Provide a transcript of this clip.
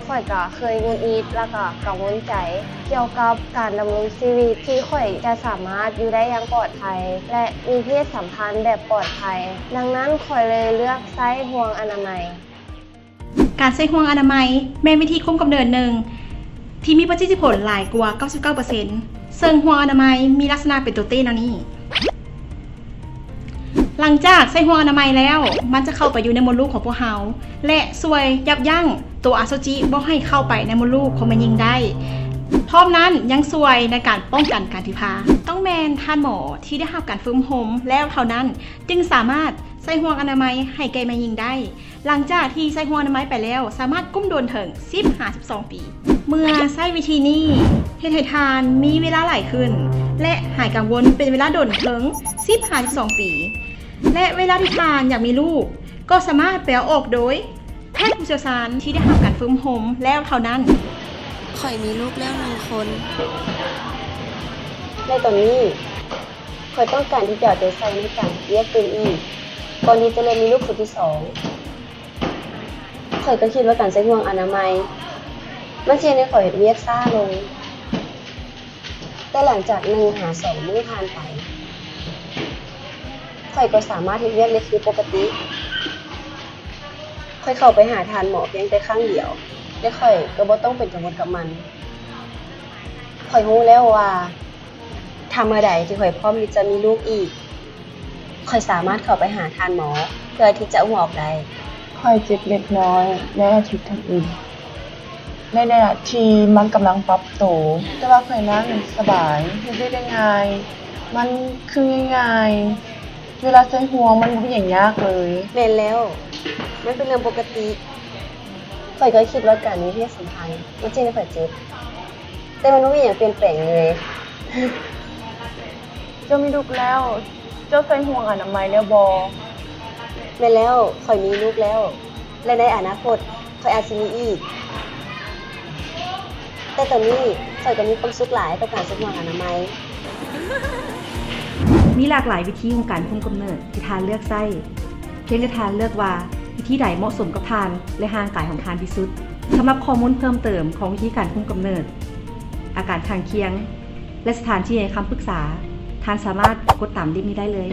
ข่อยก็เคยหงุดหงิดแล้วก็กังวลใจ เกี่ยวกับการดำรงชีวิตที่ข่อยจะสามารถอยู่ได้อย่างปลอดภัย และมีเพศสัมพันธ์แบบปลอดภัย ดังนั้นข่อยเลยเลือกใช้ห่วงอนามัย การใช้ห่วงอนามัยแม่นวิธีคุมกำเนิดหนึ่งที่มีประสิทธิผลหลายกว่า 99% ซึ่งห่วงอนามัยมีลักษณะเป็นตัวเต้นนี้หลังจากใส่ห่วงอนามัยแล้วมันจะเข้าไปอยู่ในมดลูกของพวกเราและช่วยยับยั้งตัวอสุจิบ่ให้เข้าไปในมดลูกของแม่หญิงได้พร้อมนั้นยังช่วยในการป้องกันการผิดพลาดต้องแมนท่านหมอที่ได้รับการฝึกห่มแล้วเท่านั้นจึงสามารถใส่ห่วงอนามัยให้แก่แม่หญิงได้หลังจากที่ใส่ห่วงอนามัยไปแล้วสามารถกุ้มโดนถึง10-12 ปีเมื่อใช้วิธีนี้เฮ็ดให้ทานมีเวลาหลายขึ้นและหายกังวลเป็นเวลาโดนถึง10-12 ปีและเวลาที่ทานอยากมีลูกก็สามารถไปเอาออกโดยแพทย์ผู้เชี่ยวชาญที่ได้รับการฝึกห่มแล้วเท่านั้นข่อยมีลูกแล้ว1 คน ในตอนนี้ข่อยต้องการที่จะเอาใจใส่ในการเลี้ยงตัวอีกก่อนที่จะเริ่มมีลูกคนที่2ข่อยก็คิดว่าการใช้ห่วงอนามัยมันสิเฮ็ดให้ข่อยเฮ็ดเวียกช้าลงแต่หลังจาก1 หา 2 มื้อผ่านไปข่อยก็สามารถเฮ็ดเวียกได้คือปกติข่อยเข้าไปหาทานหมอเพียงแต่ครั้งเดียวและข่อยก็บ่ต้องเป็นกังวลกับมันข่อยรู้แล้วว่าถ้าเมื่อใดที่ข่อยพร้อมที่จะมีลูกอีกข่อยสามารถเข้าไปหาทานหมอเพื่อที่จะอุ้มออกได้ค่อยเจ็บเล็กน้อยในอาทิตย์อื่นในขณะที่มันกำลังปรับตัวแต่ว่าค่อยนั้นสบายเฮ็ดได้ง่ายมันคือง่ายๆเวลาใส่ห่วงมันบ่เป็นหยังยากเลยแม่นแล้วมันเป็นเรื่องปกติข่อยก็คิดว่าการมีเพศสัมพันธ์มันสิให้ข่อยเจ็บแต่มันบ่มีหยังเปลี่ยนแปลงเลย เจ้ามีลูกแล้ว เจ้าใส่ห่วงอนามัยแล้วบ่ แม่นแล้วข่อยมีลูกแล้วและในอนาคตข่อยอาจสิมีอีกแต่ตอนนี้ข่อยก็มีความสุขหลายกับการใช้ห่วงอนามัยมีหลากหลายวิธีของการคุมกำเนิดที่ทานเลือกใช้เพียงแต่ทานเลือกว่าวิธีใดเหมาะสมกับทานและห่างไกลของทานที่สุดสำหรับข้อมูลเพิ่มเติมของวิธีการคุมกำเนิดอาการข้างเคียงและสถานที่ให้คำปรึกษาทานสามารถกดตามลิงก์นี้ได้เลย